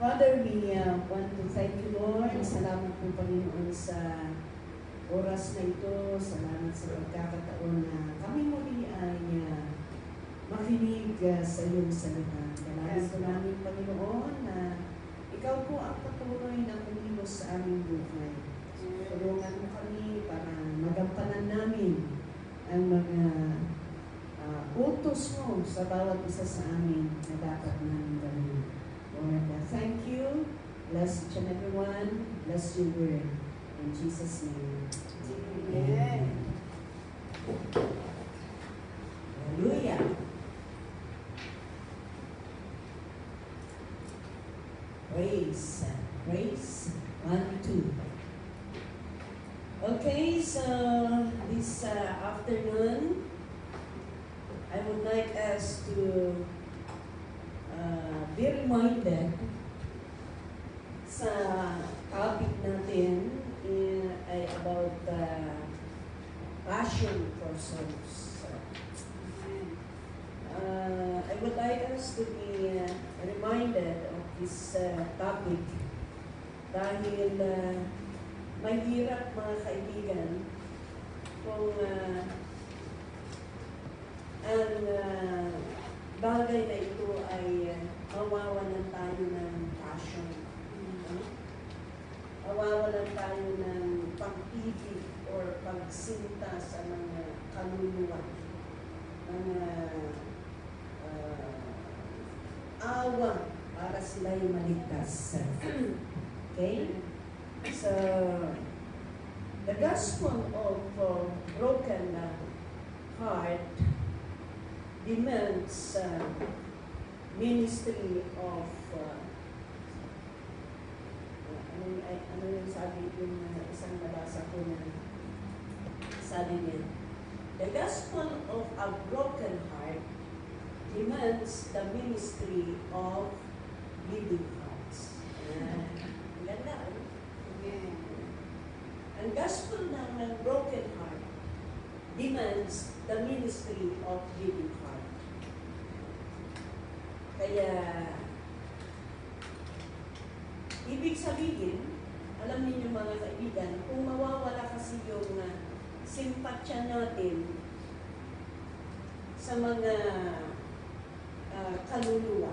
Father, we want to thank you, Lord. Salamat po, Panginoon, sa oras na ito. Salamat sa pagkakataon na kami muli ay makinig sa iyong salita. Dalangin po namin, Panginoon, na ikaw po ang patuloy na kumilos sa aming buhay. Tulungan mo kami para magampanan namin ang mga utos mo sa bawat isa sa amin na dapat namin gawin. Lord, thank you. Bless each and everyone. Bless your word. In Jesus' name. Amen. Hallelujah. Praise. Praise. 1, 2. Okay, so this afternoon, I would like us to be reminded sa topic natin ay about passion for souls. I would like us to be reminded of this topic dahil mahirap, mga kaibigan, kung ang bagay na ito ay mawawalan tayo ng passion. Mawawalan tayo ng pag-ibig or pagsinta sa mga kaluluwa, mga awa para sila'y maligtas. Okay? So, the gospel of broken heart demands ministry of ano yung sabi yung isang nabasa ko na sabi niya, the gospel of a broken heart demands the ministry of bleeding hearts. Ganda, ang gospel ng broken heart demands the ministry of bleeding heart. Kaya, ibig sabihin, alam niyo mga kaibigan, kung mawawala kasi yung simpatya natin sa mga kaluluwa,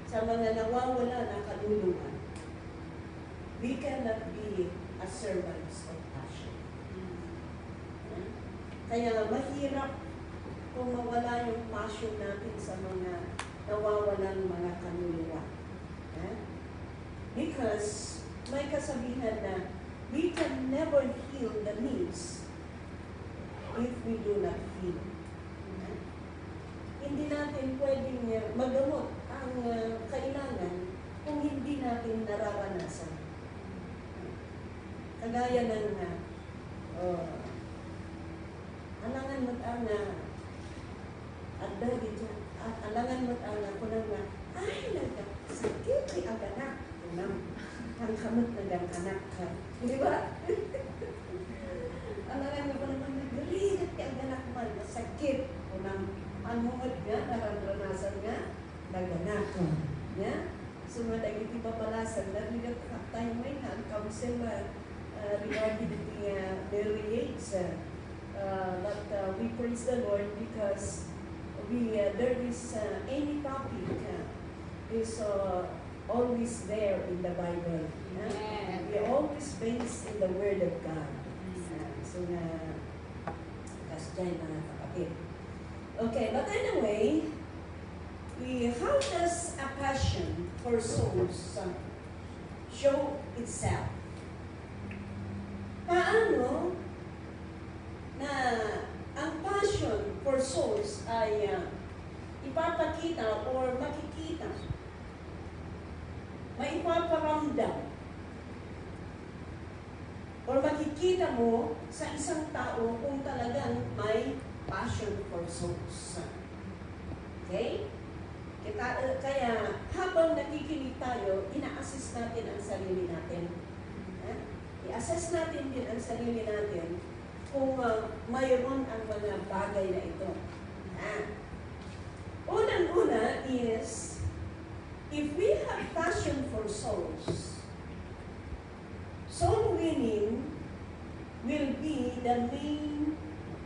sa mga nawawala na kaluluwa, we cannot be a servants of passion. Kaya mahirap kung mawala yung passion natin sa mga nawawalang mga kaluluwa. Because may kasabihan na we can never heal the needs if we do not heal. Hindi natin pwedeng magamot ang kailangan kung hindi natin nararanasan. Kagaya ng alangan mo't ang adda dito, alangan mo't ang kunang ay, sakit ay ang anak. Ang kamot na ang anak ka. Di ba? Alangan mo pa naman nagrigat ay ang anak man, sakit. Kunang anumod nga, naranasan nga, naganak ka. Sumadag iti papalasan, narigat tayo may ang counsel regarding the marriage. But we praise the Lord because there is any topic is always there in the Bible. We are always based in the Word of God. So that's dyan mga kapatid. Okay, but anyway, how does a passion for souls show itself? Paano na ang passion for souls ay ipapakita or makikita, maipaparamdam, or makikita mo sa isang tao kung talagang may passion for souls. Okay? Kaya habang nakikinig tayo, ina-assess natin ang sarili natin. I-assess natin din ang sarili natin kung mayroon ang mga bagay na ito. Unang-una is if we have passion for souls, soul winning will be the main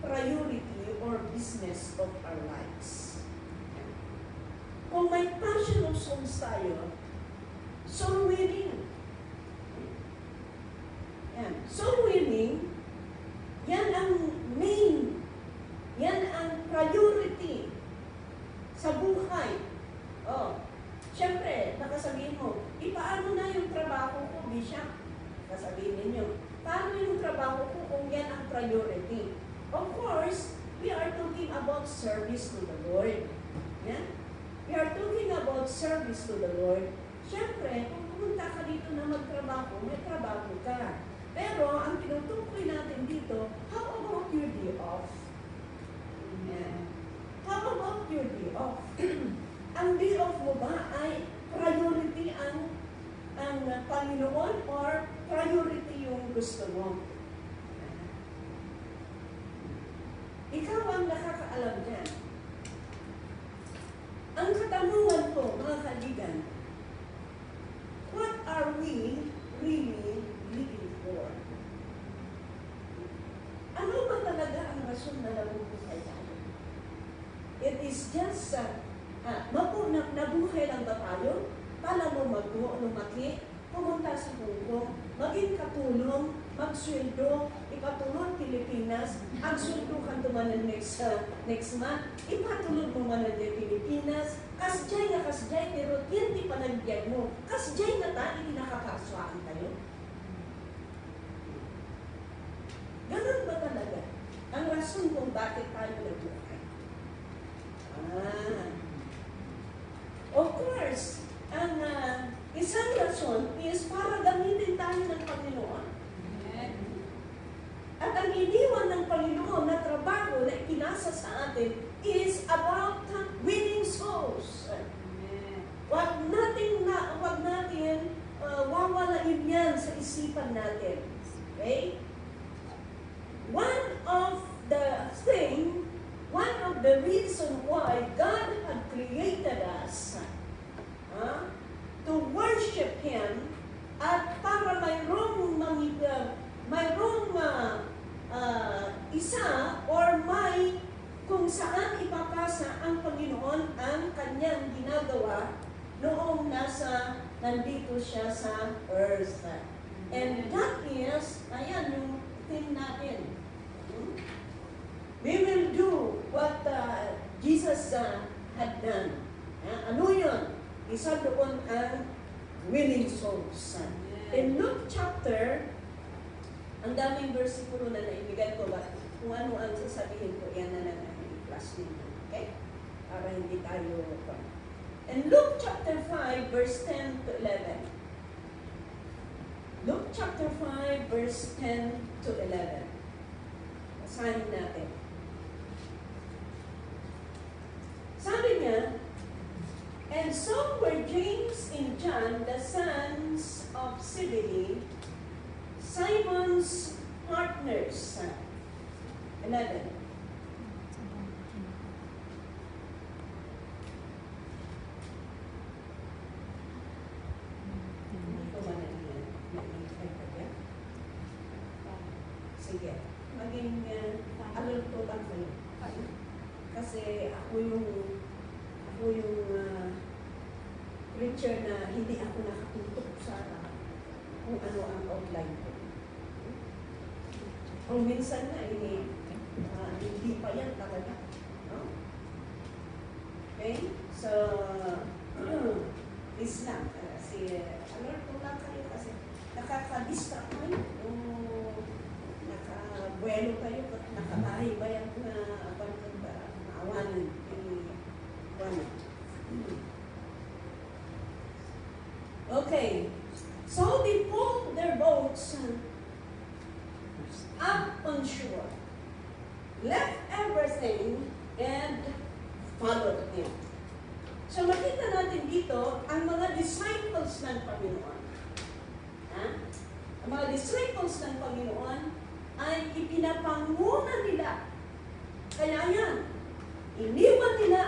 priority or business of our lives. Kung may passion of souls tayo, soul winning. Yan. Soul winning, yan ang main, yan ang priority sa buhay. Oh, siyempre, nakasabihin mo, paano na yung trabaho ko, Bishop? Kasabihin ninyo, paano yung trabaho ko kung yan ang priority? Of course, we are talking about service to the Lord. Yeah? We are talking about service to the Lord. Siyempre, kung pumunta ka dito na magtrabaho, may trabaho ka. Pero, ang tinutukoy natin dito, how about your day off? Yeah. How about your day off? Ang day off mo ba ay priority ang Panginoon or priority yung gusto mo? Ikaw ang nakakaalam dyan. Ang katanungan ko, mga kaibigan, what are we really living for? Ano ba talaga ang rason na nabubuhay tayo? It is just, nabuhay lang ba tayo? Para mo lumaki, pumunta sa Hong Kong, maging katulong, magsweldo, ipatulong Pilipinas, ang sweldo ka tumanan next month, ipatulong mo man ng Pilipinas, kasjay na kasjay, pero hindi pa nagyan mo, kasjay na ta, hindi nakakaswaan tayo. Ganun ba talaga? Ang rason kung bakit tayo nabuhay. Of course, ang isang rason is para gamitin tayo ng Panginoon. At ang iniwan ng Panginoon na trabaho na ipinasa sa atin is about winning souls. Huwag natin wawalain yan sa isipan natin. Okay? One of the reason why God had created us to worship Him at para mayroong isa or may kung saan ipapasa ang Panginoon ang kanyang ginagawa noong nandito siya sa earth. And that is, ayan yung theme natin. We will do what Jesus had done. Ano yun? Isa doon ang winning souls. In Luke chapter, ang daming versikulo na naibigay ko ba? Kung ano ang sasabihin ko, yan na lang ang i-class nito. Okay? Para hindi tayo pa. In Luke chapter 5, verse 10 to 11. Luke chapter 5, verse 10 to 11. Basahin natin. Sabi niya, and so were James and John, the sons of Zebedee, Simon's partners. 11. Sige, maging alerto lang kayo. Kasi ako yung preacher na hindi ako nakatutok sa kung ano ang outline ko. Kung minsan na, hindi pa yan talaga. No? Okay? So, is lang. Alerto lang kayo kasi nakaka-distract kayo. Nakabuelo kayo at nakabahay ba yan na maawanan. Okay. So they pulled their boats up on shore, left everything, and followed Him. So makita natin dito ang mga disciples ng Panginoon. Ang mga disciples ng Panginoon ay ipinapanguna nila. Kaya yan, iniwan nila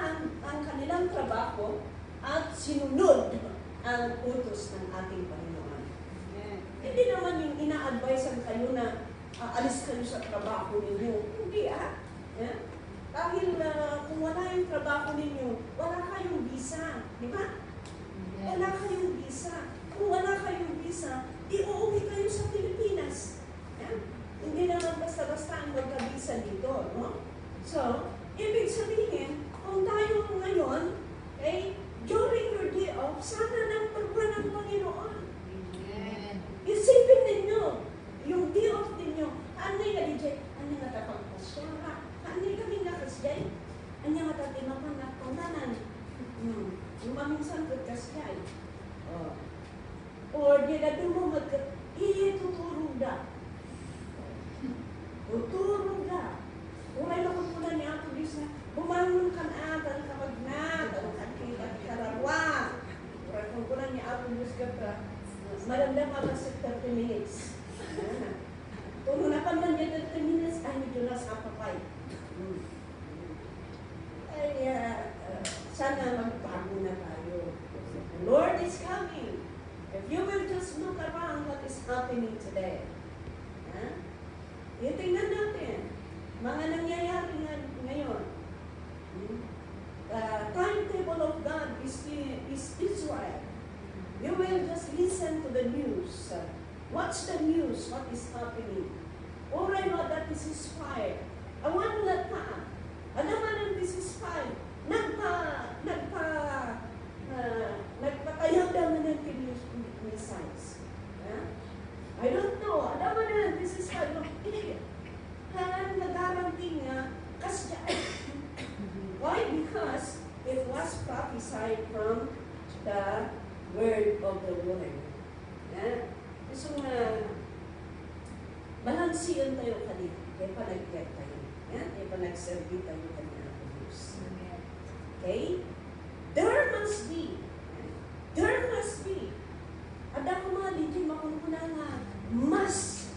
ang kanilang trabaho at sinunod ang utos ng ating Panginoon. Amen. Hindi naman yung ina-advisean kayo na alis kayo sa trabaho ninyo. Hindi Yeah? Dahil kung wala yung trabaho ninyo, wala kayong visa. Di ba? Wala kayong visa. Kung wala kayong visa, uuwi kayo sa Pilipinas. Yeah? Hindi naman basta-basta ang magka-visa dito. No? So, ibig sabihin, kung tayo ngayon, during your day off, sana nang pagwan ng Panginoon. Amen. Isipin ninyo, yung day off ninyo, ano yung DJ, ano yung natapagpasya, ano yung kami nakasyay, ano yung matatimapan na panganan, yung maminsan pagkasyay. Or di na doon mo tuturo da. Tuturo da. Uray na kung muna ni Apo Diyos na, bumangon ka na, dahil kapag na, dahil kararwa. Uray kung muna ni Apo Diyos ka pa, maranda ka ba sa 30 minutes? Kung unapan man niya 30 minutes, ay medyo nasa kapapay. Sana magbago na tayo. The Lord is coming. If you will just look around what is happening today. Tingnan natin. Mga nangyayari ngayon. The timetable of God is Israel. You will just listen to the news. Watch the news, what is happening. Oray mo that this is fire. Awan na pa. Alaman ang this is fire. Nagpatayag naman ng missiles. I don't know. Alaman na this is fire. Nag-guarantee nga kasi why? Because it was prophesied from the word of the Lord. So, balansiyan tayo kanina. Kaya panag-get tayo. Kaya panag-serve tayo kanina ng Diyos. Okay? There must be. At ako mga di makumpuna nga mas.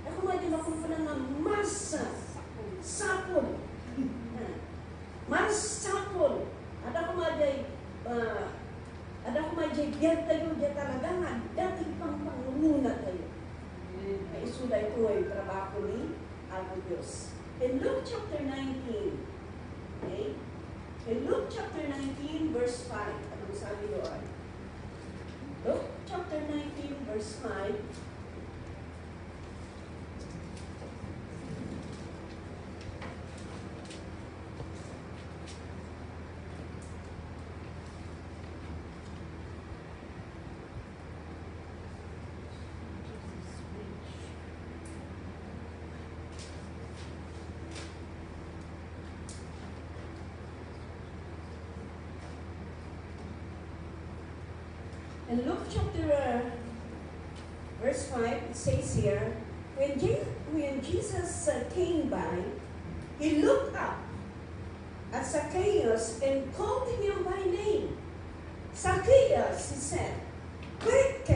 Ako mga di makumpuna nga mas sapol. Mas sapol. At ako mga diyan tayo, diyan talaga nga, dati pang pangunguna tayo. Ay isulay ko ay trabaho ni Apo Diyos. In Luke chapter 19, okay? In Luke chapter 19, verse 5, anong sabi doon? Luke chapter 19, verse 5, in Luke chapter verse 5, it says here, when Jesus came by, he looked up at Zacchaeus and called him by name. Zacchaeus, he said, quick,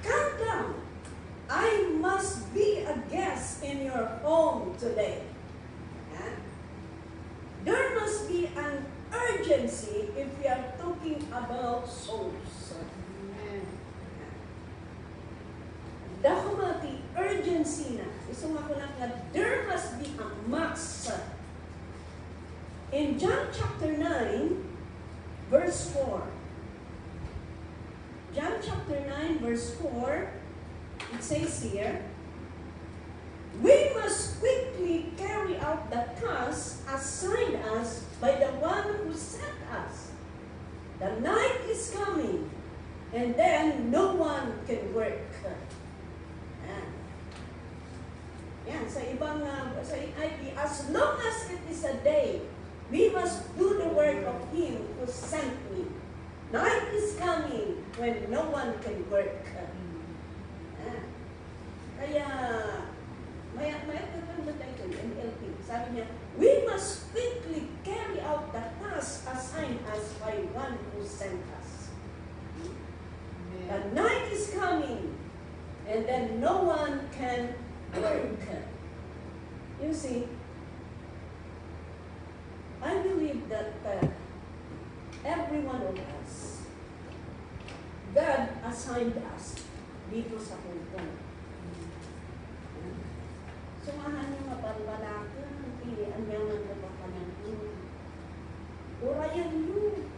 come down. I must be a guest in your home today. There must be an urgency if we are talking about souls. Dahil mati urgency na. Gusto nga ko lang na there must be a must. In John chapter 9, verse 4. John chapter 9, verse 4, it says here, we must quickly carry out the task assigned us by the one who sent us. The night is coming, and then no one can work. Yan, sa ibang, sa NIV, as long as it is a day, we must do the work of Him who sent me. Night is coming when no one can work. Kaya, maya tayo NLP, sabi niya, we must quickly carry out the task assigned us by one who sent us. The night is coming, and then no one can work. You see, I believe that every one of us assigned us dito sa Hong Kong. Sumahan niyo mabalbalakan, anyangan na bakanan yun. Urayan yun.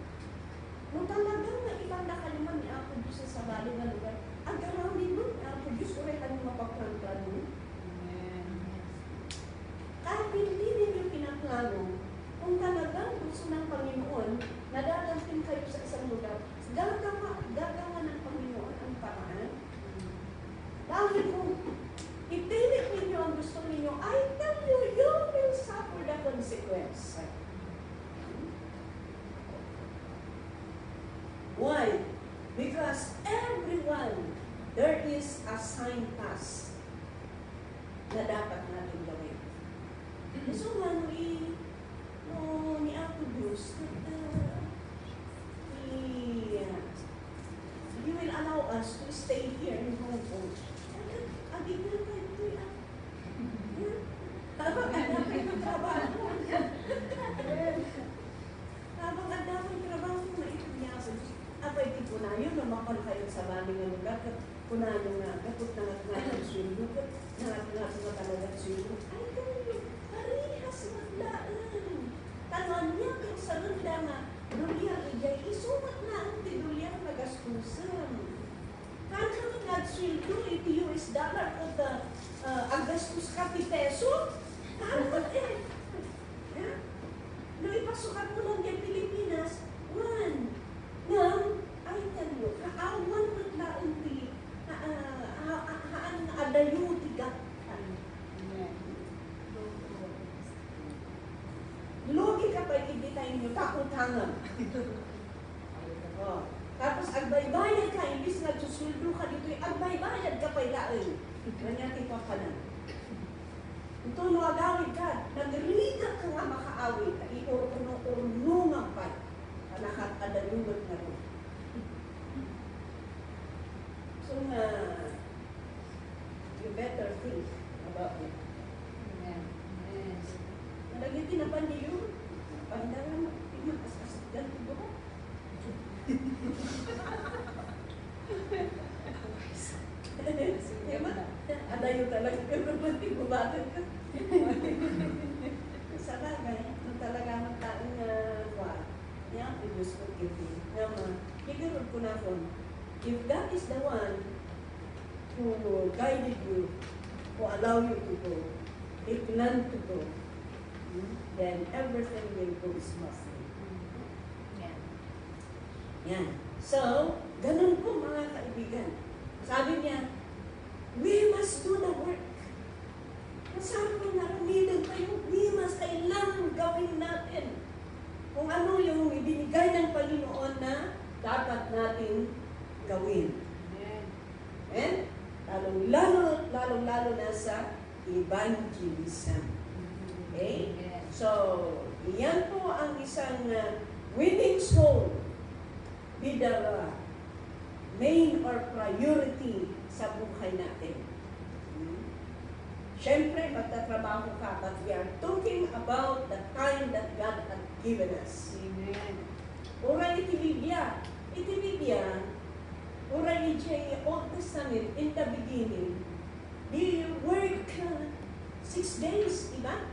Nung talagang na ibang nakaliman ni Apo Diyos sa sabali na lugar, agarawin nun, Apo Diyos, urayan niyo mapagplano. Kahit hindi ninyo pinaplano, kung talagang gusto ng Panginoon, nadadating kayo sa isang lugar, gagawa ng Panginoon ang paraan. Dahil kung ipilit ninyo ang gusto ninyo, I tell you, you will suffer the consequence. Why? Because everyone, there is a sign task na dapat natin gawin. So, ni Apo Diyos, you will allow us to stay here in Hong Kong. Agigil pa ito yan. Habang ang dami ng trabaho. Habang ang dami ng trabaho na ito niya. Pwede po na yun, namakal kayo sa maling ng lugar. Po na yung kaput na ng swildo. Nangat nga talaga swildo. Ay, ganyan. Parihas maglaan. Tangan niya kung sa randa nga, dulyang ijay, isumat na ang tidulyang nagastusan. Kaya naman nagswildo, $80 o agastus kapi peso. Ano eh? No, ipasukan mo lang yung Pilipinas, one. Nang, ay talo, kaawan maglaan ti, haan adayo tigatan. Logi ka pa ikitay nyo, kakutangan. Tapos agbaybayad ka, imbis na susuldo ka dito, agbaybayad ka pa ilaan. Ganyan pa ka na. Ito agawid ka, nagrita ka nga makaawid, iurunungan pa. Panakat adalugot na rin. So, you better think about it. Nalagyan tinapan niyo yun. Pandaran mo, tingnan, as-asat ganito ba? Adayo talaga, pero pati bubatid ka. Sa bagay, kung talaga ang taong niya, Diyos ko giving. Naman, higurod ko na kung, if that is the one who guided you, who allow you to go, if none to go, then everything will go smoothly. Yan. So, ganun po mga kaibigan. Sabi niya, we must do the work. Sabi ko na, we must kailangan gawin natin kung ano yung ibinigay ng Panginoon na dapat natin gawin. Amen? Lalong-lalo na sa evangelism. Okay? So, yan po ang isang winning soul be the main or priority sa buhay natin. Siyempre, magtatrabaho ka, but we are talking about the time that God had given us. Amen. Ura itibibya. Itibibya, ura ijay Old Testament, in the beginning, they work 6 days, diba?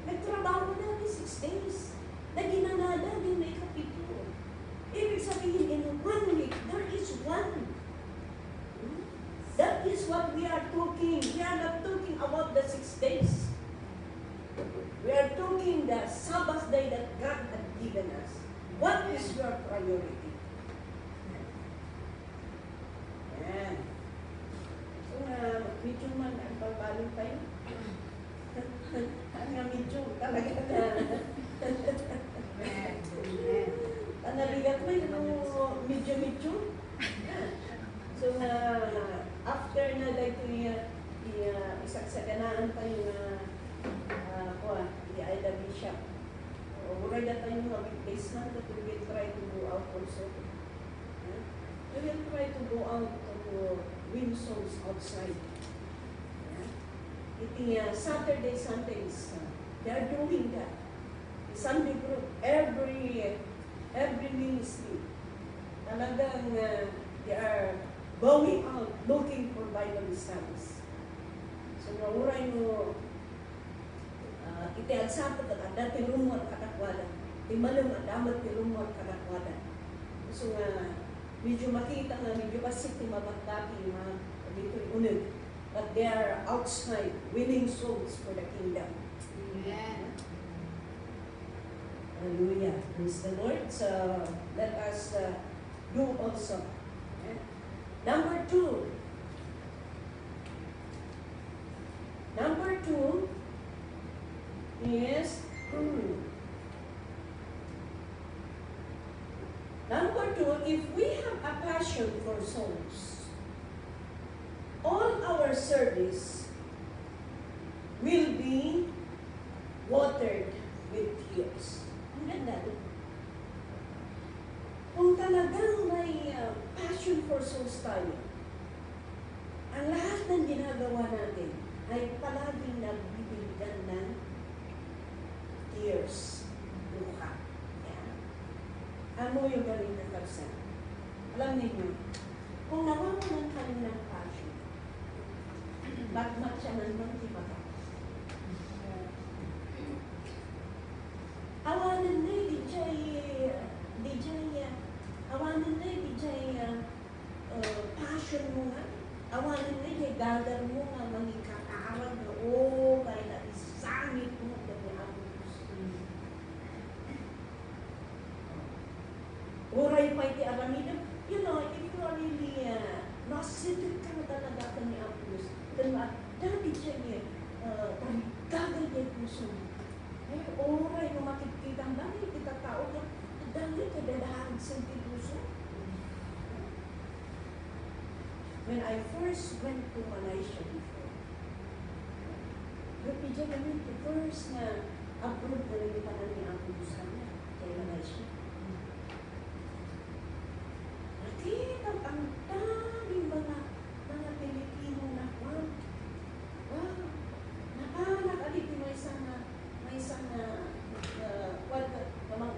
Nagtrabaho natin 6 days. Naginanada din may kapitulo. Ibig sabihin, in 1 week, there is one. That is what we are talking. We are not talking about the 6 days. We are talking the Sabbath day that God had given us. What is your priority? Yan. So, medyo man ang pagbalong tayo. Ang medyo talaga na. Naligat mo yung medyo. So, after na like isagsaganaan pa yung i-Ida Bishop. Mura na tayo yung weekdays na that we will try to go out also. We will try to go out to win souls outside. Saturday, Sundays, they are doing that. Sunday group, every ministry. Talagang they are going out looking for Bible studies. So nauray mo, iti agsapot at ada tilumot kadakwada. Timalong at damat tilumot kadakwada. So nga, medyo makita nga, medyo kasi timabagdaki mga dito unod. But they are outside winning souls for the kingdom. Amen. Hallelujah. Praise the Lord. So let us do also. Okay? Number two. Number two is number two, if we have a passion for souls, all our service will be watered with tears. Ang ganda. Kung talagang may passion for souls tayo, ang lahat ng ginagawa natin ay palaging nagbibigyan ng tears, luha. Yan. Ano yung galing ng kalsan? Alam niyo, kung nawawalan ka ng passion, magmat siya ng magtibaga. Awanan na awanan na passion mo nga. Awanan na gagal mo nga mangikakaarag na kaya na isangit mo dami ang gusto. Oray pa iti aramida. You know, if you are really nasisit ka na talaga ka ni Apos, dati siya niya, gagal niya puso mo. Oray na makikita ang dami, kita tao ka, dami ka dadahan sa puso. When I first went to Malaysia before, Pidya kami the first na abroad na rin pa namin ang puso niya kay Malaysia. Nakita ang daming mga Pilipino na napanak alit may isang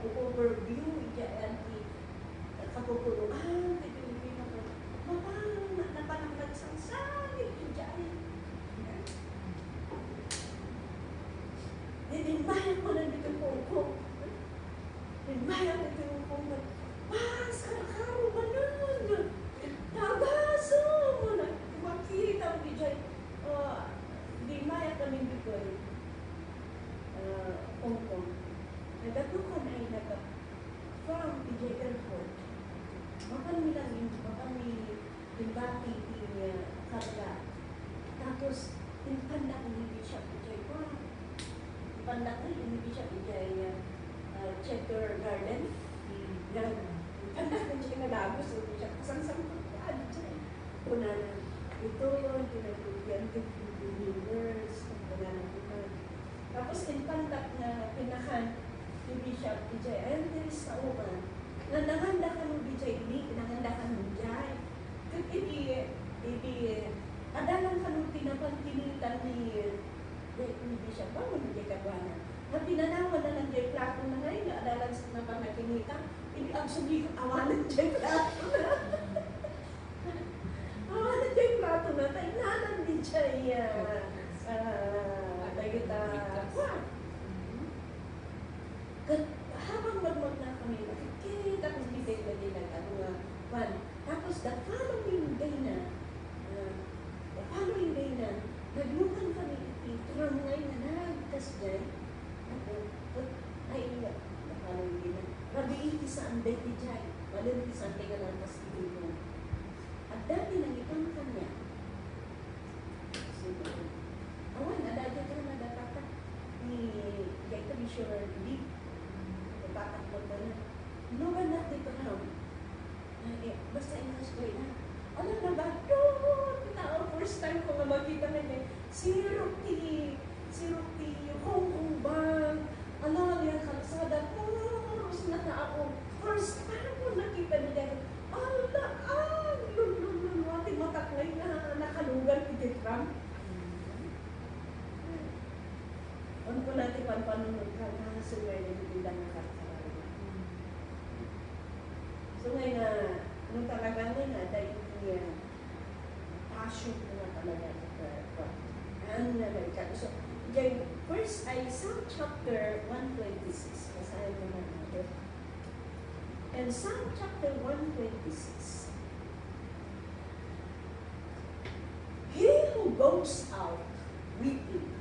overview kapupuluan kay Pilipino ko. Napananglag sa sangit dyan. Dinbayan ko na dito po. Dinbayan ko dito po. Mas, karakaro ba nun? Nagaso mo na. Makita mo dyan. Dinbayan kami dito. Hong Kong. Nagatukan ay from PJ Airport. Makami lang yun. Makami timbati karga. Tapos, tinpandak hindi siya PJ ko. Tinpandak na hindi siya PJ Checker Garden. Tinpandak na siya nalagos. Hindi siya kasang-sang pagkaan siya. Kuna na ito yun, tinagugyan, tinagugyan, tapos tinpandak na pinahan ni Bishop PJ. Ayun, tiris na uman. Nanganda ka ng BJ, hindi, nanganda ka ng Jai. Kaya adalang ka ng pinapantinitan ni Bishop, bago hindi ka ba na? Na pinanawan na ng Jai Plato na ngayon, adalang sa napanakinita, hindi ang sabi ko, awanan Jai Plato na. Awanan Jai Plato na, tainanan ni Jai, habang magmag na kami, nakikita kong bigay na din ang tapos the following day na, naglukan kami itrangay na nagtas dyan. Ay, the following day na, rabiin sa anday di dyan, malamit sa anday ka lang tas ito. At dati nang itang kanya, awan, adagya ka na datatak ni Gaita Bishop Lee. Datatak mo ba na? No ba na dito raw? Basta inas ko na. Alam na ba? Tao, first time ko nga makita na niya. Si Ruki, yung Hong Kong Bank. Alam niya, kalsada. Puros na ako. First time ko nakita niya. Wati mataklay na nakalugan ni Trump. Ano po natin panunod ka na sumay na hindi lang nakakaralan. So ngayon na, nung talagang na, passion ko na talaga ito. Ang nagkakaroon. So, first ay Psalm chapter 126. Basahin naman natin. And Psalm chapter 126. He who goes out weeping,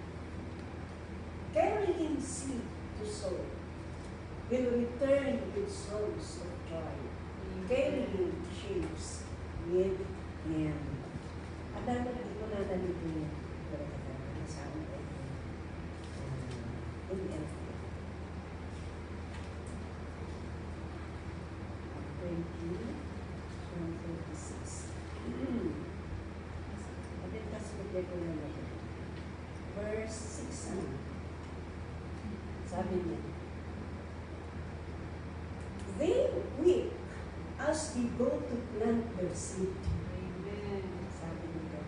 carrying seed to sow, will return with songs of joy, carrying sheaves with him. At dapat di ko na nalipin sa akin NLT. 126. Verse 6. Sabi niya, they weep as they go to plant their seed. Amen. Sabi niya.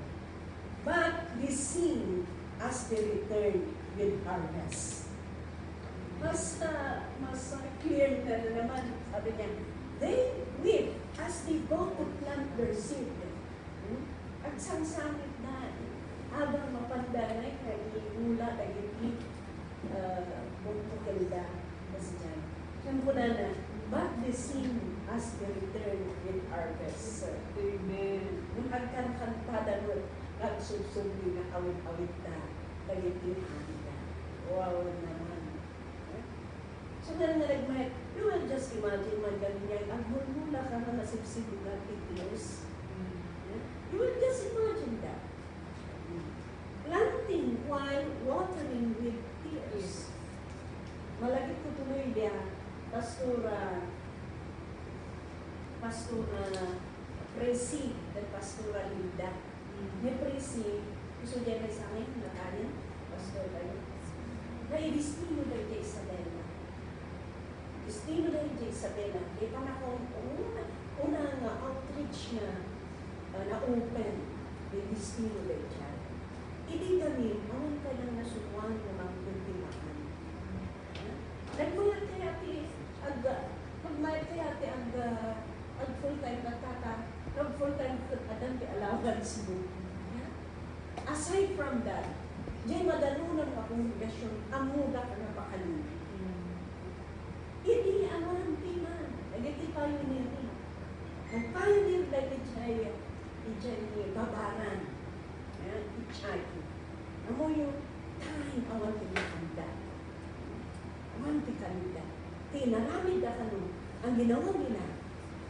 But they sing as they return with harvest. Mas clear na naman. Sabi niya, they weep as they go to plant their seed. At sangsamit na, habang mapandanay na iula na hindi bukukilda kasi dyan. Siyang po na, but they sing as they return with harvest. Amen. Kung agkan-kantada mo, nagsubsubli na awit-awit na, kagitin-awit na. Wow naman. So nga nalagmay, you will just imagine man ganyan, ang mula ka na nasibsibig na pitios. You will just imagine that. Planting while watering with tears. Malagit ko tuloy dia, Pastora Presi at Pastora Linda. May Presi, gusto niya may sa akin, nakanin, Pastor kayo. Na-i-destino na kay Isabela. Destino na kay Isabela. Kaya panahon, una nga outreach na na-open, may destino na dyan. Hindi kami, awan ka lang nasukuan na magpuntimahan. Nagmayat kaya ang full-time katata, full-time katatan di allowance mo. Aside from that, diyan madalunan ka kongregasyon, amuda ka na pakalun. Hindi awan timan, nagiti pioneer niya. Ang pioneer na diyan ni babaran. Ichaki. Amo yung time awan tinakanda. Awan tinakanda. Tinaramid na kano. Ang ginawa nila,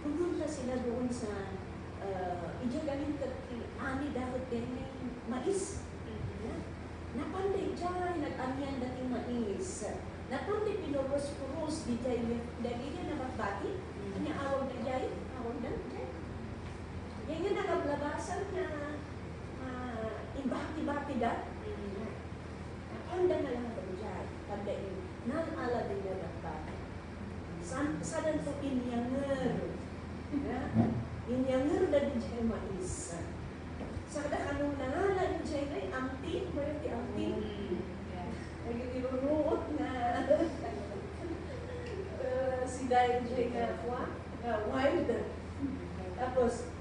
pumunta sila doon sa ijagaling ani dapat din yung mais. Napanday dyan, nag-amiyan dating mais. Napanday pinuros-puros di dyan, dahil niya nabagbati. Ano awag na dyan? Awag na dyan. Yan yung nakablabasan na ibati-bati da. Napanda na lang ako dyan. Pandayin, nang-ala din na nagbati. Sadan po inyanger. Inyanger na din dyan mais. Sa kanong nangala din dyan ay amtin. Mayroon di amtin. Nag-iruruot na si Dayan dyan na wild. Tapos,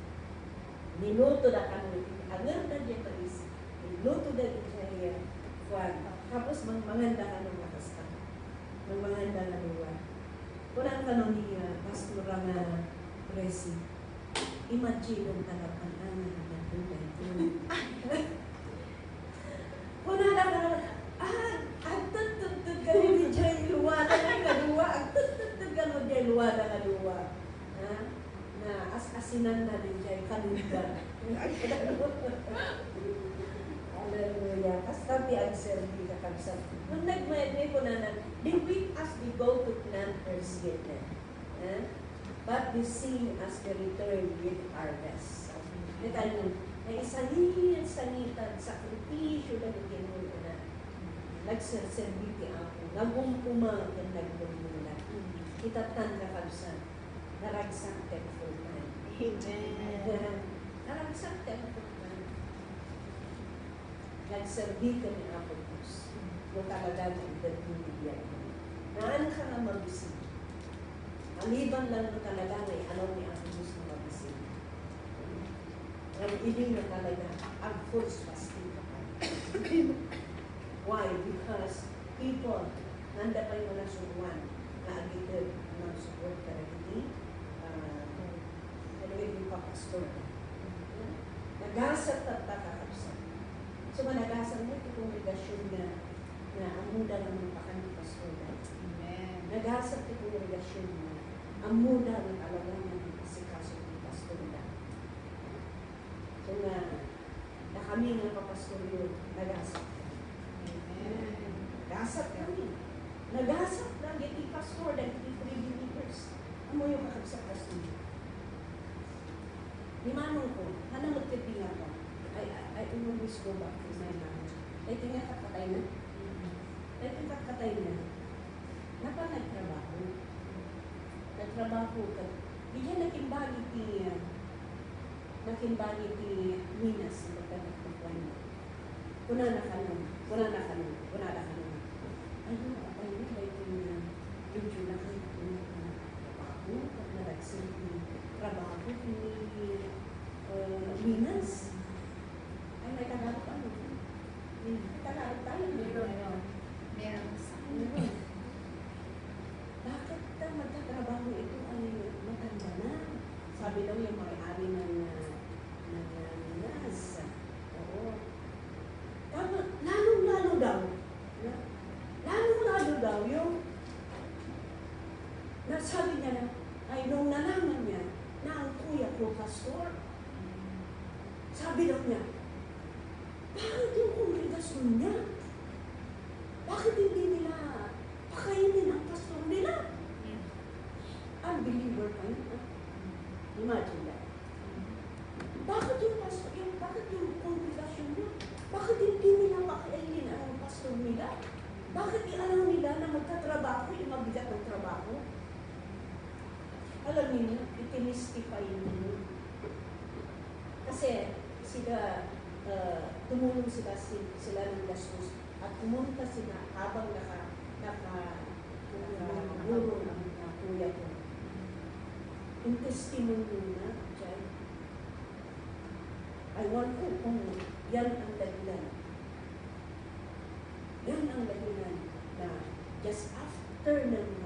niluto na kami. Agar na dyan mais. Niluto na din dyan tapos manganda ka ng makasta. Manganda na luwa. Kurang ka nung ni Pastora na Presi. Imagine ang talapan na nagpunta ito. Kuna na ka ang tututug ka ni Jay luwa na kaluwa. Ang tututug ka mo Jay luwa na kaluwa. Na as-asinan na din Jay kaluwa. Hallelujah. Kasi ang serbi ka kabisa. Nung nagmayad ko na they weep as they go to plant their seed. But they sing as they return with harvest. Natanong, na isangitan, sakripisyo na naging na. Nagserserbi ako. Nagumpuman ang nagumpunan. Kitatan na kabisa. Naragsak ka full time. Amen. Naragsak ka full time. Nagserbi ka ni Apo Diyos. Yung talagang ibigyan. Naan ka nga mag-isip. Maliban lang mo talaga ay alam ni Apo Diyos na mag-isip. ang iling na talaga ang false fasting ka pa. Why? Because people, nanda pa yung nasuruan na agitid ng support ka rin ni yung papastor. Nagasat at takakapsat. So, managasat mo ito kong regasyon na ang muda ng mga pakang pastor. Amen. Nagasat ito kong regasyon na ang muda ng alagang ng asikaso ng pastor. So, na kami ng papastor yun, nagasat. Amen. Nagasat kami. Nagasat lang, iti pastor, dahil iti free believers. Ano yung kakapsat-pastor? Di manong ko, hanang magtipingan ko. I always go back to my mom. Ay, tingnan kakatay na. Ay, tingnan kakatay na. Napa nagtrabaho. Nagtrabaho ka. Diyan nakimbali ti Minas. Nagtanagpagpan mo. Kuna na ka nun. Ayun, apay mo, ay tingnan. Yung na kayo. Trabaho. Pag naragsin trabaho ni Minas. Ay, may Tagalog ano? May Tagalog tayo. Meron sa Bakit magtatrabaho ito ay matanda na? Sabi daw yung may-ari ng Minas. Oo. Tama, lalong-lalo daw. Lalong-lalo daw yung nasabi niya na, ay nung nalaman niya na ang kuya ko, pastor, sabi daw niya, bakit yung kongregasyon niya? Bakit hindi nila pakainin ang pastor nila? Unbeliever pa yun. Imagine that. Bakit yung kongregasyon niya? Bakit hindi nila pakainin ang pastor nila? Bakit ialam nila na magtatrabaho, yung mabigat ng trabaho? Alam niyo, itimystify niyo. Kasi sila, tumulong sila ng gastos at pumunta sila habang nakaguro ng kuya ko. Yung testimony na, Jai, I want ko kung yan ang dahilan. Yan ang dahilan na just after daw ng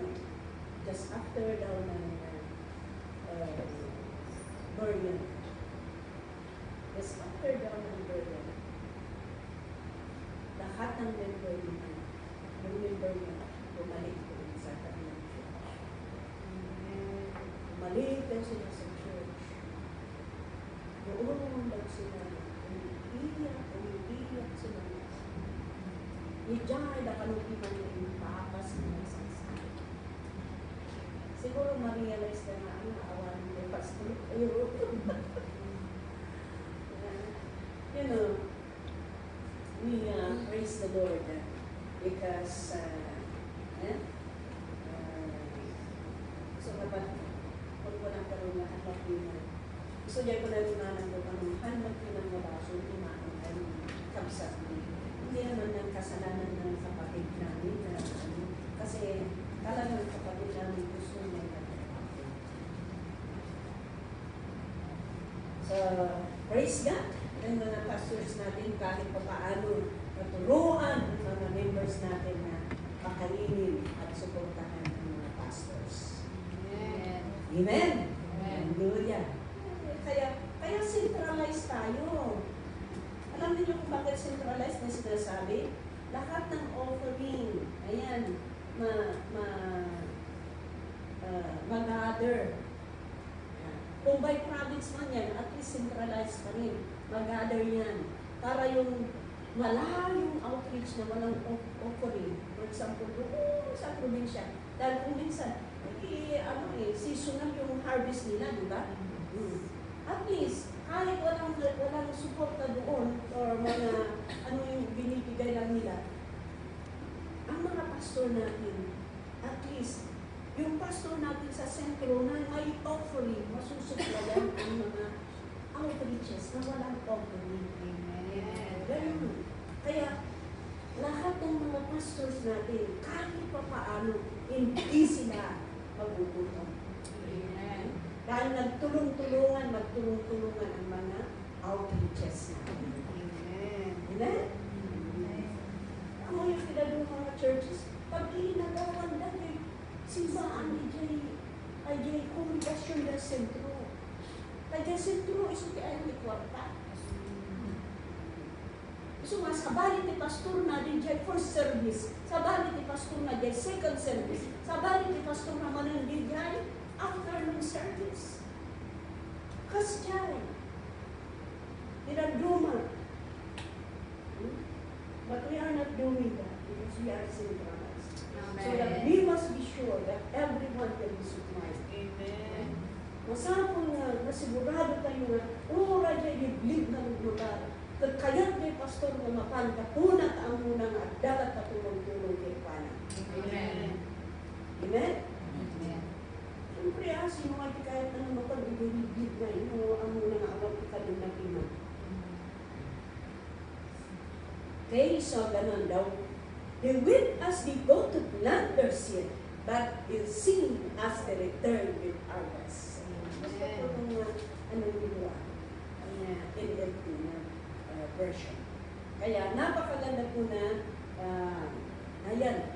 burial. Just after daw ng burial. Lahat ng member niya, bumalik ko sa kanilang church. Bumalik daw sila sa church. Noon daw sila, umiiyak sila. Ijay na kanukiman yung papas ng masasabi. Siguro ma-realize na nga ang awan ng pastor. You know, we praise the Lord because so kapag huwag ko lang karoon na hanap yun na gusto niya ko na lumanan ko kung hanap yun ang mabaso lumanan ay kapsat hindi naman ng kasalanan ng kapatid namin na kasi talagang kapatid namin gusto niya nagtrabaho. So, praise God ng mga pastors natin kahit pa paano naturuan ang mga members natin na pakainin at suportahan ang mga pastors. Amen. Amen? Amen. Hallelujah. Kaya centralized tayo. Alam niyo kung bakit centralized na sinasabi? Lahat ng offering, ayan, mag-gather. Kung by province man yan, at least centralized pa rin. Mag-gather yan. Para yung malayong outreach na walang offering. For example, doon sa probinsya. Dahil kung minsan, seasonal yung harvest nila, di ba? At least, kahit walang suporta doon or mga yung binibigay lang nila, ang mga pastor natin, at least, yung pastor natin sa sentro na may offering, masusuplayan ang mga outreaches na walang offering. Amen. Ganun. Kaya, lahat ng mga pastors natin, kahit pa paano, hindi sila magugutom. Amen. Dahil magtulong-tulungan ang mga Kaya sentro, iso ti ayaw ni kwarta. So nga, sa bali ti pastor na din dyan first service, sa bali ti pastor na dyan second service, sa bali ti pastor na manan din dyan afternoon service. Kas dyan, dinaduma. But we are not doing that because we are centralized. So that we must be sure that everyone can be supplied. Amen. Masapon nga, nasigurado tayo nga, ora dyan iblig ng lugar. Kaya may pastor na mapantapunat ang muna nga dapat patulong-tulong kay Pana. Amen. Amen? Amen. Siyempre, sino nga di kahit anong mapag-ibig na ang muna nga awag ikalim na pina. Okay, so ganun daw. They weep as they go to plant their seed, but will sing as they return with harvest. Basta po itong anong ginawa, ang NLT na version. Kaya napakaganda po na, ayan,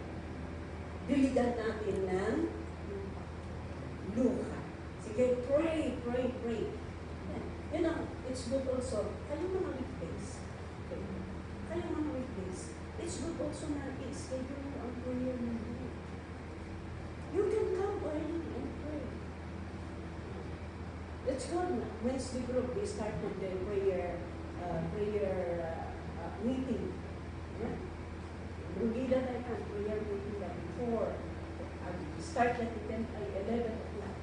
diligan natin ng luha. Sige, pray, pray, pray. Yan ang, it's good also. Kayo mga weekdays. Kayo mga weekdays. It's good also na i-schedule mo ang prayer ninyo. You can come early and pray. It's good na. Wednesday group, we start with the prayer meeting. Yeah? Brugida tayo kan, prayer meeting na before. Start at 11 o'clock.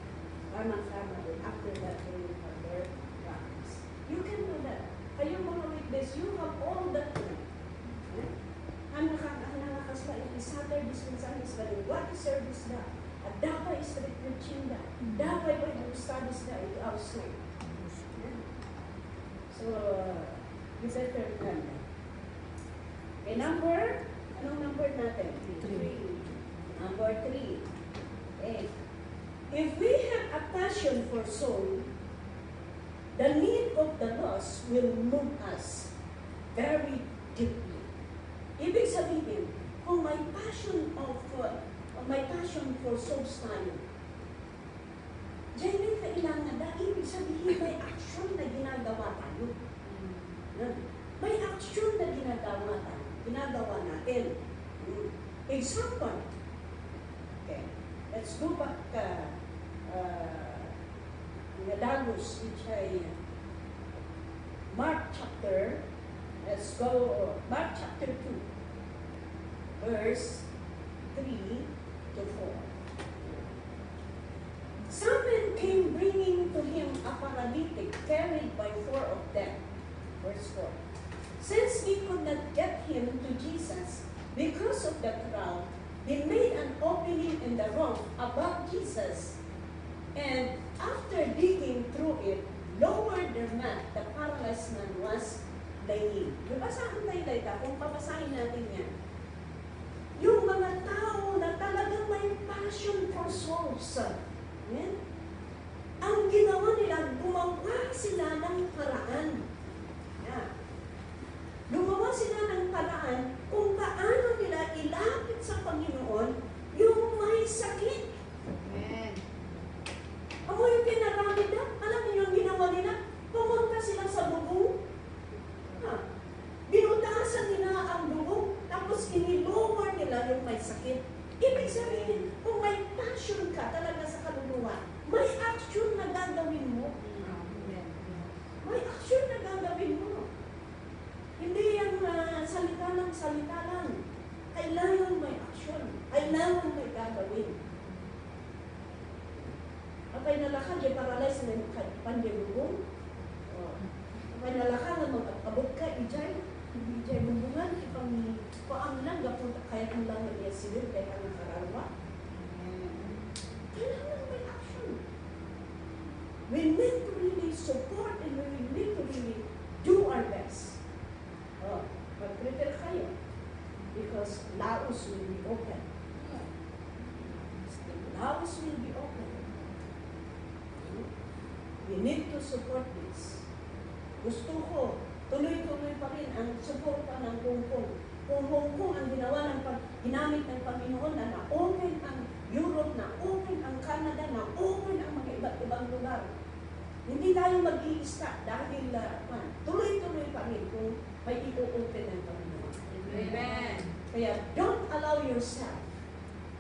Tama-tama. After that, we will have their practice. You can do that. Kayo mga weekdays, you have all that time. Yeah? Ang nakakasla, Saturday, Sunday, what service na? At dapat is preaching na. Dapat Bible studies na ito outside. Yeah? So, you better plan that. Okay, anong number natin? 3. Number 3. Okay. If we have a passion for soul, the need of the lost will move us very deeply. Ibig sabihin, kung may passion for souls tayo, diyan may kailangan na ibig sabihin may action na ginagawa tayo. May action na ginagawa natin. Example, okay, let's go back Lagos, which ay Mark chapter 2, verse 3 to 4. Some men came bringing to him a paralytic carried by 4 of them. Verse 4. Since they could not get him to Jesus because of the crowd, they made an opening in the rock above Jesus, and after digging through it, lowered their mat. The paralyzed man was laying. Babasahin tayo later, kung papasahin natin yan. Yung mga tao na talagang may passion for souls. Amen? Ang ginawa nila, gumawa sila ng paraan. Yeah. Gumawa sila ng paraan kung paano nila ilapit sa Panginoon yung may sakit. Amen. Ako yung pinarami na, alam niyo yung ginawa nila? Pumunta sila sa bubong. Binutasan nila ang bubong, tapos inilower nila yung may sakit. Ibig sabihin, kung may passion ka talaga sa kaluluwa, may action na gagawin mo. May action na gagawin mo. Hindi yung salita lang. Kailangan may action. Kailangan may gagawin. Apay nalakad, yung paralyzed na yung pandibubong. Apay nalakad na mag-abot ka, ijay bubungan, ipang paang lang, kaya kung lang nag-iasilir, kaya ka nakararwa. Kailangan may action. We need to really support and we need to really do our best. Mag-prepare kayo. Because Laos will be open. Laos will be open. We need to support this. Gusto ko, tuloy-tuloy pa rin ang suporta ng Hong Kong. Kung Hong Kong ang ginamit ng Panginoon na na-open ang Europe, na-open ang Canada, na-open ang mga iba't ibang lugar. Hindi tayo mag-i-stop dahil tuloy-tuloy pa rin kung may i-open ng Panginoon. Amen. Kaya don't allow yourself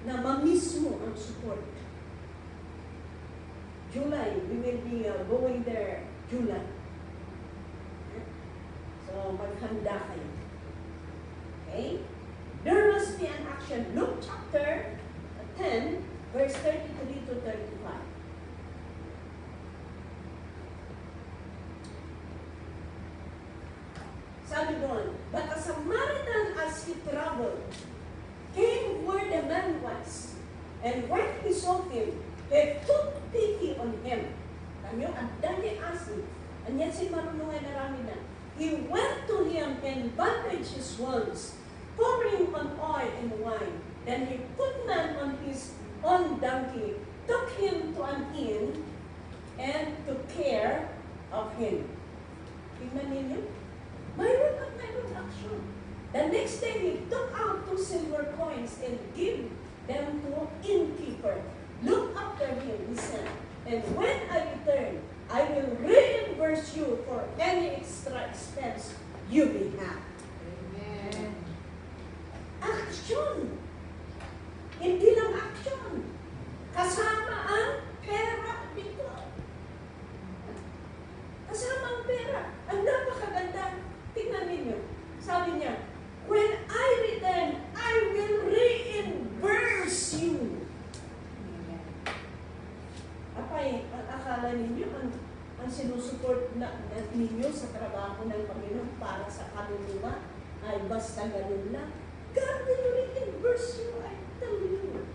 na ma-miss mo ang support. July, we will be going there July. So, maghanda kayo. Okay? There must be an action. Luke chapter 10, verse 33 to 35. Sabi doon, but a Samaritan as he traveled came where the man was, and when he saw him, he took pity on him. Tanyo, ang dami asin. And yet si marunong ay narami na. He went to him and bandaged his wounds, pouring on oil and wine. Then he put man on his own donkey, took him to an inn, and took care of him. Tingnan ninyo, mayroon at mayroon action. The next day, he took out 2 silver coins and gave them to innkeeper. Look after him, he said, and when I return, I will reimburse you for any extra expense you may have. Amen. Action! Hindi lang action. Kasama ang pera dito. Kasama ang pera. Ang napakaganda. Tingnan ninyo. Sabi niya, when I return, I will reimburse you. Apay, ang akala ninyo, ang sinusuport ninyo sa trabaho ng Panginoon para sa kaluluwa ay basta ganun lang. God will reimburse you, I tell you.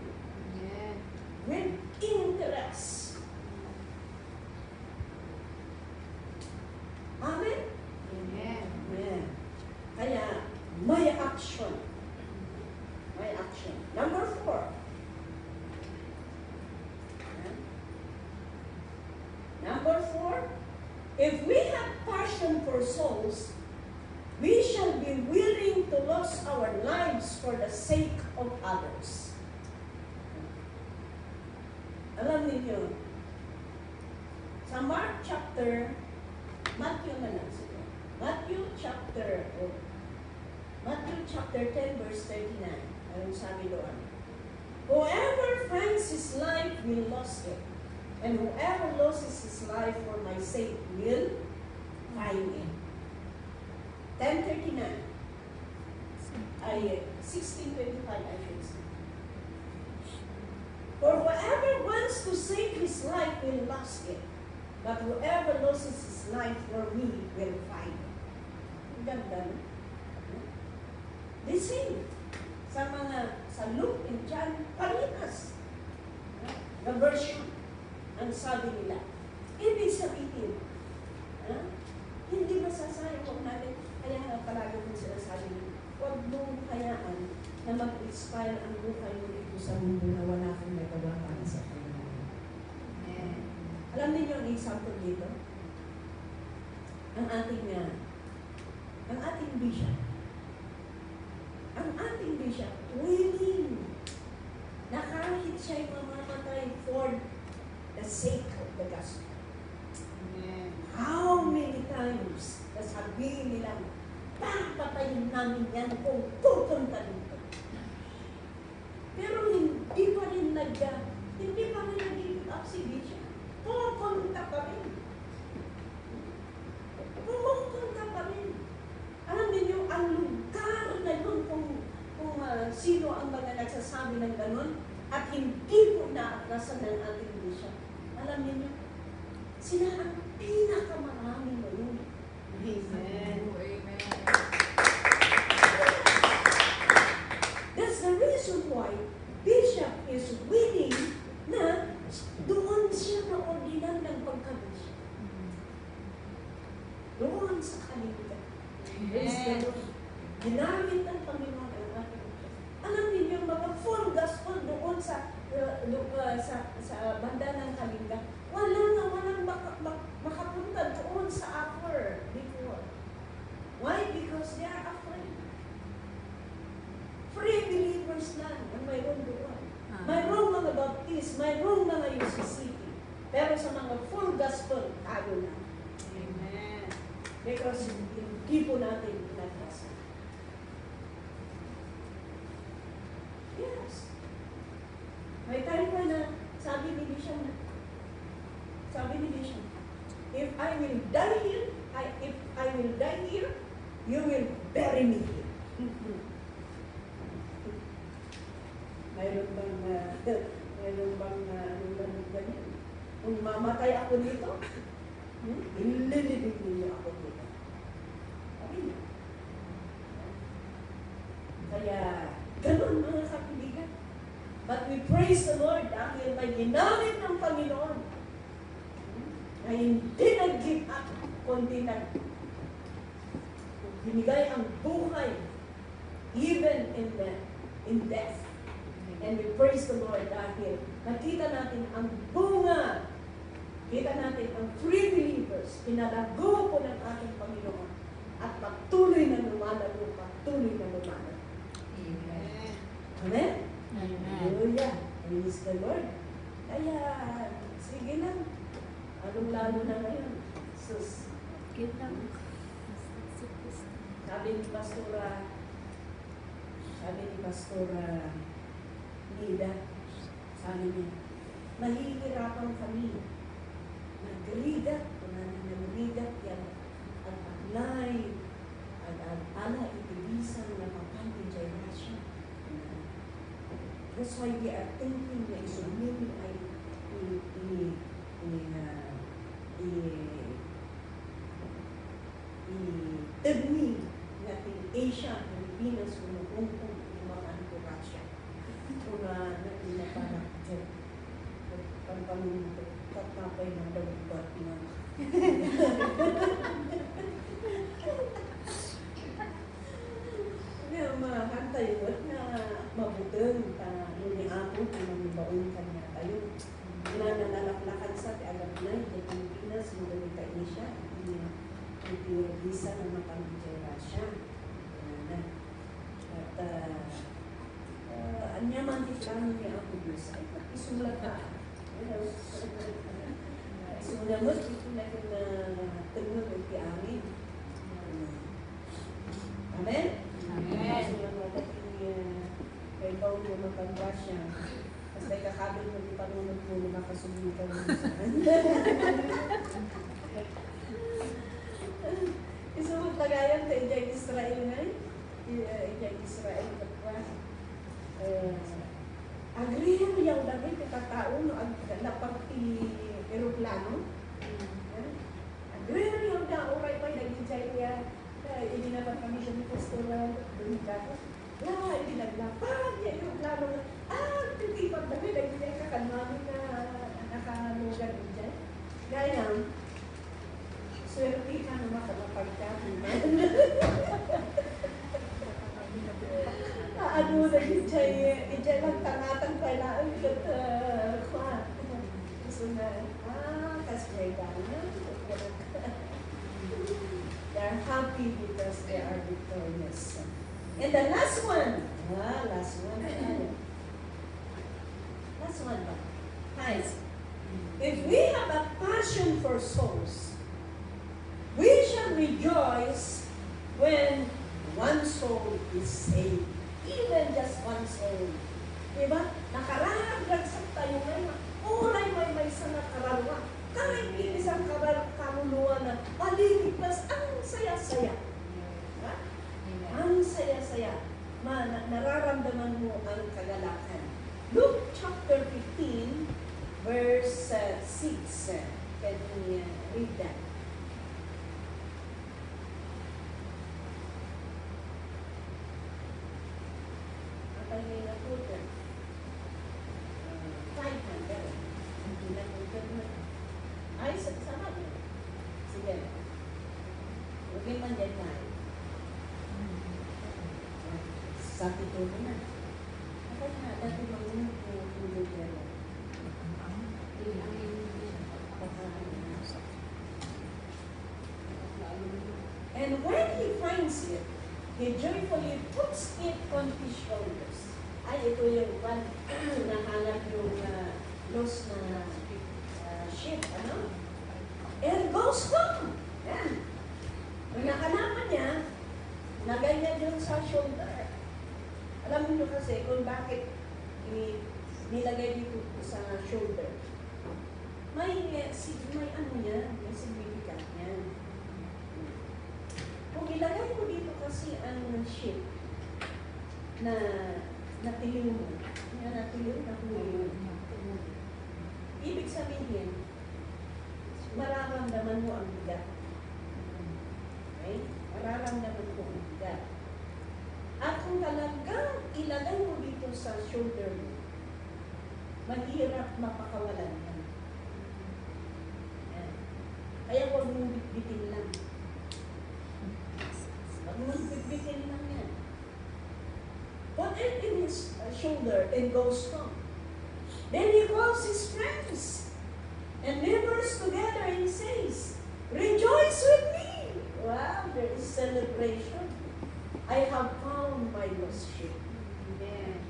Amen. With interest. Amen? Amen. Yeah. Kaya, may action. May action. Number 4. Number 4, if we have passion for souls, we shall be willing to lose our lives for the sake of others. Alam niyo, sa Matthew na lang siguro. Matthew chapter 10 verse 39. Anong sabi doon? Whoever finds his life will lose it. And whoever loses his life for my sake will find it. 10:39. 16:25, I should say. For whoever wants to save his life will lose it. But whoever loses his life for me will find it. Ang ganda, no? Listen, sa Luke and John, paritas. The version. Ang sabi nila, ibig sabihin, hindi masasayang huwag natin, kaya nga palagi kong sinasabi nila, huwag mong hayaan na mag-inspire ang buhay mo dito sa mundo na wala kang nagawa para sa Panginoon. Alam niyo ang example dito? Ang ating bishop. Ang ating bishop, willing na kahit siya'y mamamatay for the sake of the gospel. Amen. How many times nasabihin nila, papatayin namin yan kung pupunta dito. Pero hindi pa rin nag-give up si Bishop. Pupunta pa rin. Pupunta pa rin. Alam niyo, ang lugar na yun kung sino ang mga nagsasabi ng ganun at hindi po naaklasan ng ating Bishop. Alam niyo, sila ang pinakamaraming ngayon. Amen. Amen. That's the reason why Bishop is willing na doon siya na-ordinan ng pagka-bishop. Doon sa kalimutan. Amen. Ginamit ng Panginoon ang ating Bishop. Alam niyo, mga full gospel doon sa banda ng Kalinga, walang makapunta doon sa upper before. Why? Because they are afraid. Free believers lang ang mayroon doon. Mayroong mga Baptist, mayroong mga UCCP. Pero sa mga full gospel, tayo na. Amen. Because hindi po natin pinaglasan. Yes. May time pa na sabi ni Bishop, if I will die here, you will bury me here. Mayroon bang ano lang ganyan? Kung mamatay ako dito, ililibig niyo ako dito. Sabi niya. Kaya, ganun mga kapibigan. But we praise the Lord dahil may ginamit ng Panginoon na hindi nag-give up, kundi binigay ang buhay even in death. And we praise the Lord dahil nakita natin ang bunga, kita natin ang free believers, pinalago po ng ating Panginoon at patuloy na lumalago, patuloy na lumalago. Amen. Amen? Amen. Hallelujah. Praise the Lord. Kaya, sige lang. Lalo na ngayon. Sus. Sabi ni Pastora Nida, sabi niya, nahihirapan kami. Nag-rigat, nag-rigat yan. At apply, ala itibisan na mapantay Russia. That's why we are thinking na isumili ay i-tagni natin Asia, Pilipinas, Hong Kong, Hong Russia. Kung parang dyan, pagpapay ng dalubat na. Kaya mahantay mo na mabutang ni ako kung mabaon ka na tayo. Nananalaklakan sa alam na, yung Pilipinas, magaling ka Asia, hindi visa na mapamigay Russia. At anyaman di plano niya ako Diyos. Ay, isulat ka. Isulamot, ito na yung tagod ng amin. Amen? Amen. Isulamot at kay Paul yung mapag-Russia. Kasi kakabit mo di panunod mo na makasubukan mo saan. Isulat tagayan sa Ijay Israel na Ijay Israel kapwa. Agrihan yung dami kakao no lapag aeroplano. Agrihan yung oray pa nag-Ijay niya. Hindi naman kami siya ni Pastora Domingo. Hindi naglapag yung aeroplano. Titipag dami nag-Ijay kakalmami na nakalugan Ijay. Gaya, swerte ka naman sa mapagkakin. Ano na Ijay lang tangatang kailangan kwa. So na, kasbay ka na. They're happy because they are victorious. And the last one. Last one ba? Guys, if we have a passion for souls, we shall rejoice when one soul is saved. Even just one soul. Diba? Nakararagsak tayo ngayon. Unay may sa nakararwa. Kahit isang kaluluwa na maliligtas, ang saya-saya. Diba? Ang saya-saya. Nararamdaman mo ang kagalakan. Luke chapter 15, verse 6. Can we read that? Ay, naputan. 500. Hindi naputan na. Ay, sama niyo. Sige. Huwag yung mandyan na. Sa pito na. Ako na, dati mangunod ko yung tulog pero. And when he finds it, he joyfully puts it on his shoulders. Ay, ito yung nahanap yung lost na ship, ano? And goes home. Yan. Nung nakalaman niya, nagay niya doon sa shoulder. Alam niyo kasi kung bakit nilagay dito sa shoulder. May ano niya, may significant niya. Kung ilagay mo dito kasi ang ship na natiliw mo, natiliw. Ibig sabihin, mararamdaman mo ang bigat. Okay? Mararamdaman mo ang bigat. At kung talagang ilagay mo dito sa shoulder mo, mahirap mapakawalan yan. Yan. Kaya huwag mong bitbitin lang. Huwag mong bitbitin lang yan. Put it in his shoulder and goes home. Then he calls his friends and neighbors together and says, "Rejoice with me!" Wow, there is celebration. I have found my lost sheep. Amen.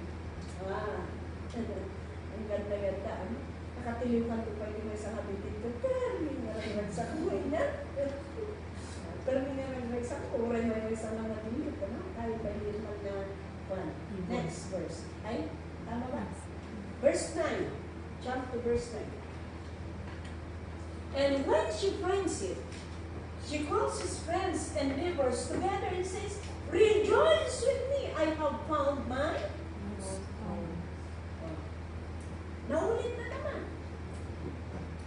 Wow. Ang ganda-ganda. Ano? Nakatiliwan ko pa yung isang habitin ko. Pero yung naragsak ko na. Pero yung naragsak ko, oray mo yung isang mga dilit. Kaya pa yung na one. Next verse. Ay, tama ba? Verse 9. Jump to verse 9. And when she finds it, she calls his friends and neighbors together and says, "Rejoice with me, I have found my..." Naulit na naman.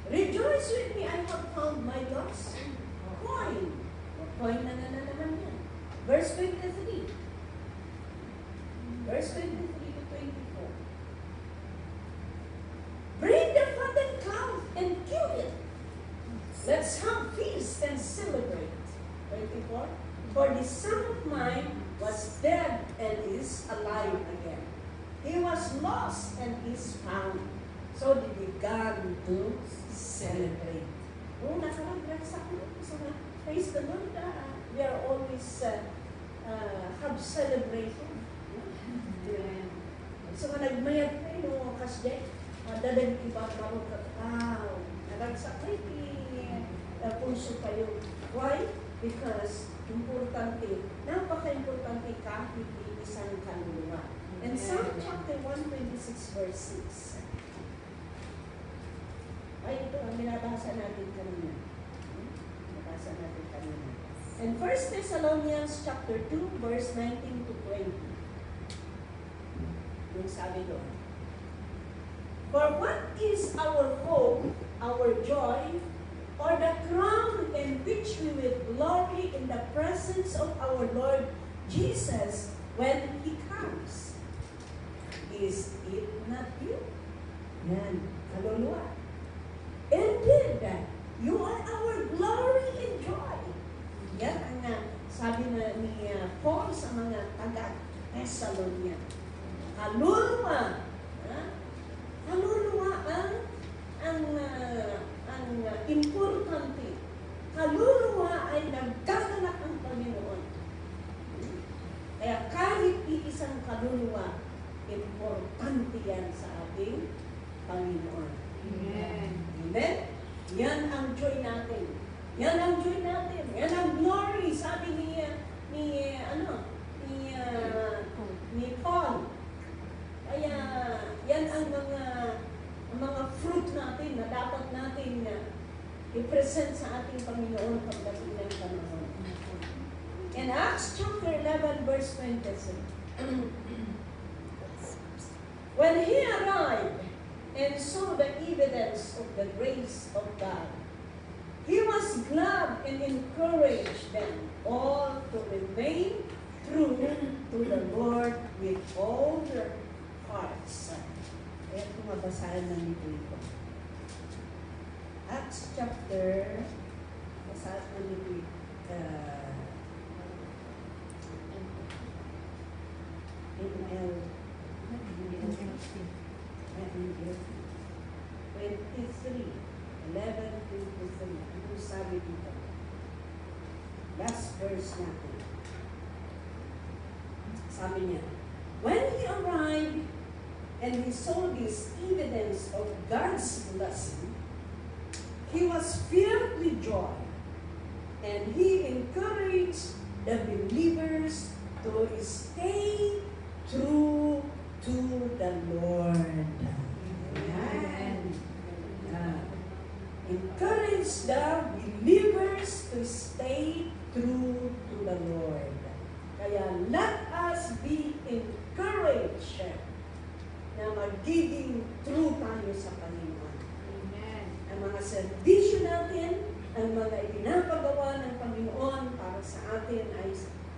"Rejoice with me, I have found my lost coin." Coin na naman yan. Verse 23. Verse 23 to 24. "Bring the fattened calf and kill it. Let's have feast and celebrate." 24. "For the son of mine was dead and is alive again. He was lost and is found." So they began to celebrate. Oh, nakaragsak mo. So, praise the Lord. We are always have celebration. So, nagmayat na yung kasya. Dadag iba parang wow. Naragsak na punso kayo. Why? Because importante, napaka-importante kahit isang kaluluwa. And Psalm chapter 126 verse 6. Ay, ito ang binabasa natin kanina. Binabasa natin kanina. And 1 Thessalonians chapter 2 verse 19 to 20. Yung sabi doon. "For what is our hope, our joy, or the crown in which we will glory in the presence of our Lord Jesus when He comes? Is it not you?" Yan, kaluluwa. "Indeed, you are our glory and joy." Yan ang sabi na ni Paul sa mga taga-Thessalonia. Kaluluwa. Kaluluwa ang importante. Kaluluwa ay nagkaganap ang Panginoon. Kaya kahit iisang kaluluwa, importante yan sa ating Panginoon. Amen. Amen? Yan ang joy natin. Yan ang joy natin. Yan ang glory. Sabi ni Paul. Kaya yan ang mga fruit natin na dapat natin i-present sa ating Panginoon pagdating ng panahon. In Acts chapter 11 verse 23. "When he arrived and saw the evidence of the grace of God, he was glad and encouraged them all to remain true to the Lord with all their hearts." Kaya tumabasahan ng libro ito. Acts chapter, basahan ng libro ito. 11:23. Ano sabi dito? Last verse natin. Sabi niya, "When he arrived and he saw this evidence of God's blessing, he was filled with joy, and he encouraged the believers to stay true to the Lord. Amen. Encourage the believers to stay true to the Lord. Kaya let us be encouraged na magiging true tayo sa Panginoon. Amen. Ang mga servisyo natin, ang mga ipinapagawa ng Panginoon para sa atin ay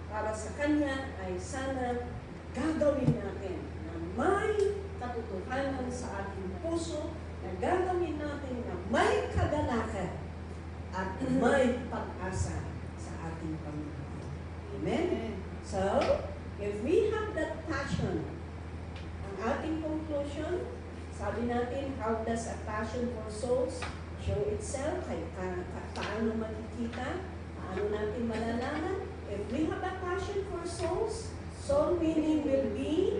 para sa Kanya ay sana gagawin natin na may katotohanan sa ating puso, na gagawin natin na may kagalakan at may pag-asa sa ating Panginoon. Amen? So, if we have that passion, ang ating conclusion, sabi natin, how does a passion for souls show itself? Paano makikita? Paano natin malalaman? If we have a passion for souls, soul winning will be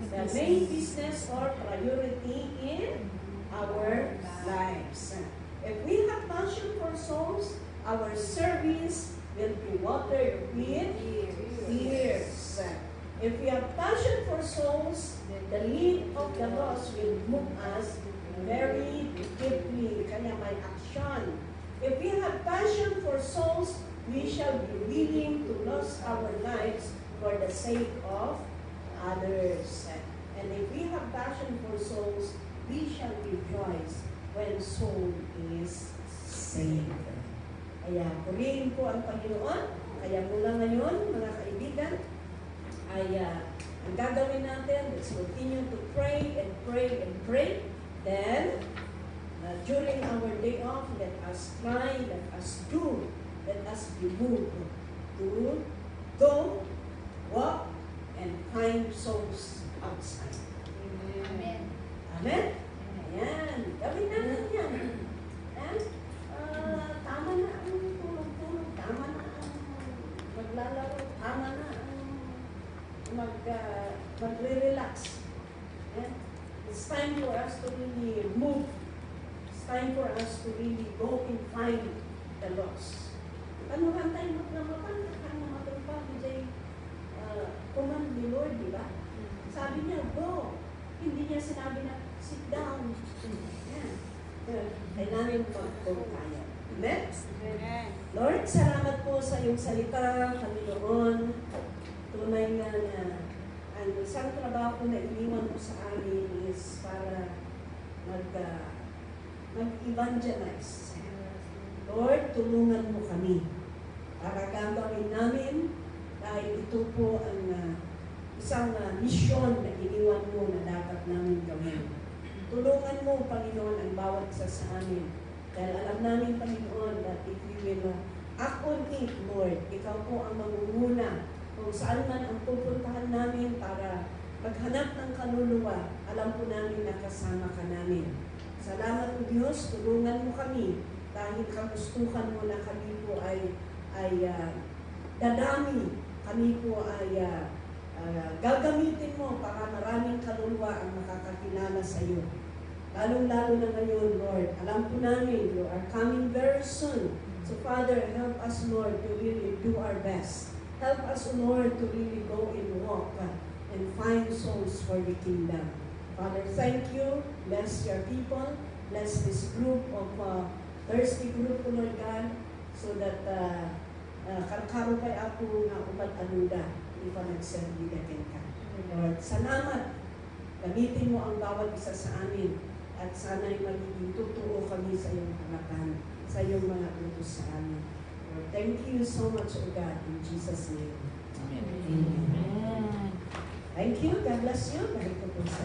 the main business or priority in our lives. If we have passion for souls, our service will be watered with tears. If we have passion for souls, the lead of the lost will move us very deeply. Kaya may action. If we have passion for souls, we shall be willing to lose our lives for the sake of others. And if we have passion for souls, we shall rejoice when soul is saved. Kaya purihin po ang Panginoon. Kaya mula ngayon, mga kaibigan, ay ang gagawin natin, let's continue to pray and pray and pray. Then, during our day off, let us try, let us do, let us be moved to go, walk, and find souls outside. Amen. Amen? Ayan. Gawin natin yan. And, tama na ang tulog-tulog, tama na ang maglalaro, tama na ang magre-relax. Yeah? It's time for us to really move. It's time for us to really go and find the lost. Ano hantay mo na matang pa, DJ, command ni Lord, di ba? Sabi niya, go. Hindi niya sinabi na, sit down. Yan. Kailangan mag-go tayo. Amen? Lord, salamat po sa iyong salita, Panginoon. Tunay nga na ang isang trabaho na iniwan mo sa amin is para mag-evangelize. Lord, tulungan mo kami para gagawin namin dahil ito po ang isang misyon na iniwan mo na dapat namin gawin. Tulungan mo, Panginoon, ang bawat isa sa amin. Dahil alam namin, Panginoon, that if we will act on it, Lord, ikaw po ang mangunguna kung saan man ang pupuntahan namin para maghanap ng kaluluwa, alam po namin na kasama ka namin. Salamat po Diyos, tulungan mo kami dahil kagustuhan mo na kami po ay dadami, kami po ay gagamitin mo para maraming kaluluwa ang makakakilala sa iyo. Lalong-lalo na ngayon, Lord, alam po namin, you are coming very soon. So Father, help us, Lord, to really do our best. Help us, Lord, to really go and walk and find souls for the kingdom. Father, thank you. Bless your people. Bless this group of thirsty group, Lord God, so that karkarupay ako nga umat-anuda, hindi pa nagserbigatin ka. Lord, salamat. Gamitin mo ang bawat isa sa amin at sana'y magiging totoo kami sa iyong harapan, sa iyong mga utos sa amin. Lord, thank you so much, O God, in Jesus' name. Amen. Thank you. God bless you. Dahil po sa